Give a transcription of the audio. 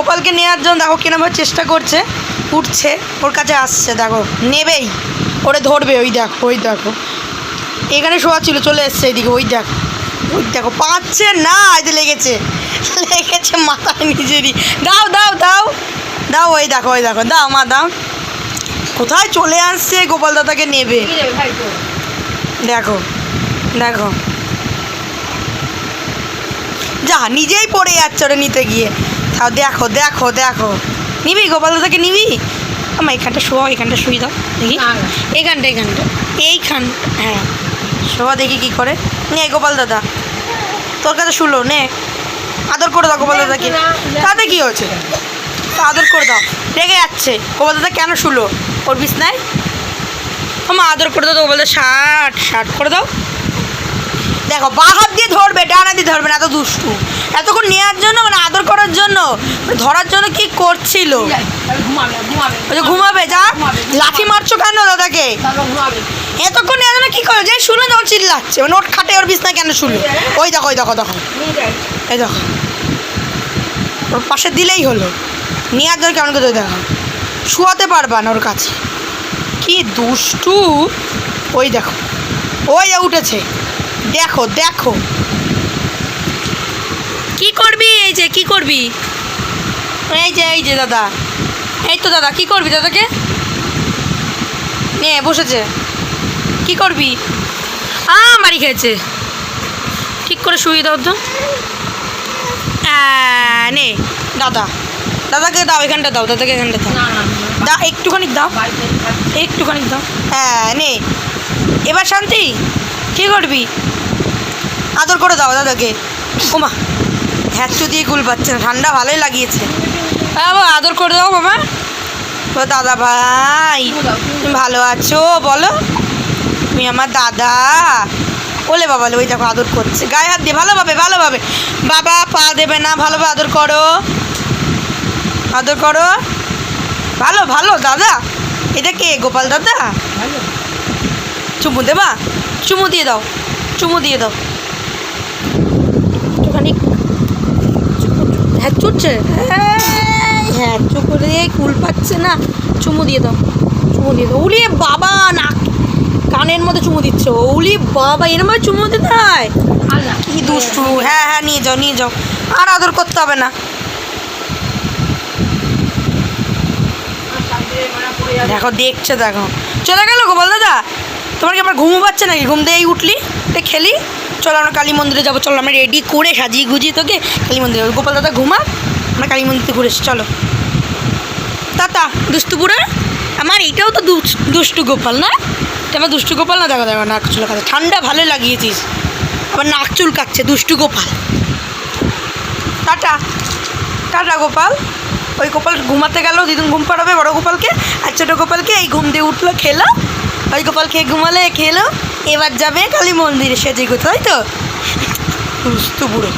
গোপালকে নেওয়ার জন্য দেখো কিরমভাবে চেষ্টা করছে, উঠছে, ওর কাছে আসছে, দেখো নেবেই, ওরে ধরবে। ওই দেখো এখানে শোয়া ছিল, চলে এসছে এইদিকে। ওই দেখো পাচ্ছে না, এতে লেগেছে মাথায় নিজেরই। দাও ওই দেখো দাও মা দাও। কোথায় চলে আসছে, গোপাল দাদাকে নেবে। দেখো যা নিজেই পড়ে যাচ্ছে ওরা নিতে গিয়ে। তাও দেখো নিবি গোপাল দাদাকে নিবি? আমার এখানটা শোয়া, এখানটা শুই দাও দেখি। এইখানটা এইখান, হ্যাঁ শোয়া দেখি কী করে। নে গোপাল দাদা তোর কাছে শুলো, নে আদর করে দাও গোপাল দাদাকে। তাতে কী হচ্ছে, আদর করে দাও। রেগে যাচ্ছে গোপাল দাদা, কেন শুলো ওর বিছনায়? আমার আদর করে দাও গোপাল দাদা, শার্ট করে দাও। দেখো বাঁ হাত দিয়ে ধরবে, ডান হাত দিয়ে ধরবে না, এত দুষ্টু। এতক্ষণ নেওয়ার জন্য মানে আদর করার জন্য, ধরার জন্য কি করছিল? ঘুমাবে। যা লাঠি মারছো কেন দাদাকে? এতক্ষণ নেওয়ার জন্য কী করো? যে শুনে যখন চিল্লাচ্ছে, মানে ওর খাটে ওর বিছনায় কেন শুলো? ওই দেখো এই দেখো ওর পাশে দিলেই হলো। নেওয়ার জন্য কেমন করে দেখো, শোয়াতে পারবা না ওর কাছে। কি দুষ্টু। ওই দেখো উঠেছে, দেখো কি করবি? কি করবি? এই যে দাদা, এই তো দাদা, কি করবি দাদাকে? নে বসেছে, কি করবি? মারি খেয়েছে, ঠিক করে শুয়ে দাও তো। নে দাদাকে দাও, এখানটা দাও, দাদাকে এখানটা দাও, একটুখানি দাও। হ্যাঁ নে, এবার শান্তি। কী করবি? আদর করে দাও দাদাকে। ওমা হ্যাঁচু দিয়ে কুল পাচ্ছে না, ঠান্ডা ভালোই লাগিয়েছে। বাবা আদর করে দাও বাবা। ও দাদা ভাই তুমি ভালো আছো বলো? তুমি আমার দাদা। ওলে বাবা, ওই দেখো আদর করছে, গায়ে হাত দিয়ে ভালোভাবে বাবা পা দেবে না, ভালোভাবে আদর করো ভালো দাদা। এটা কে? গোপাল দাদা। চুমু দেবা? চুমু দিয়ে দাও একটুখানি। হ্যাঁ চুটছে, হ্যাঁ চুপ করে কুল পাচ্ছে না, চুমু দিয়ে দাও। উলিয়ে বাবা, না কানের মধ্যে চুমু দিচ্ছ। উলি বাবা, এরম চুমু দিতে হয়? কি দুষ্টু। হ্যাঁ নিয়ে যাও, আর আদর করতে হবে না। দেখো চলে গেল গোপাল দাদা। তোমার কি আমার ঘুমো পাচ্ছে নাকি? ঘুম দিয়ে উঠলি, খেলি। চলো আমরা কালী মন্দিরে যাবো, চলো আমরা রেডি করে সাজিয়ে গুজিয়ে তোকে কালী মন্দিরে যাবো। গোপাল দাদা ঘুমা, আমরা কালী মন্দিরে ঘুরে এসছি, চলো। তাতা দুষ্টুপুরে আমার এইটাও তো দুষ্টু গোপাল না? আমার দুষ্টু গোপাল না? দেখো নাক চুল কাছে, ঠান্ডা ভালোই লাগিয়েছিস, আবার নাক চুল কাচ্ছে, দুষ্টু গোপাল। টাটা গোপাল। ওই গোপাল ঘুমাতে গেল, দিদুন ঘুম পাড়াবে বড় গোপালকে, আর ছোটো গোপালকে এই ঘুম দিয়ে উঠলো, খেলো। ওই গোপাল ঘুমালে খেলো, এবার যাবে কালী মন্দিরে সেজে, তাই তো? দুষ্টু বুড়ো।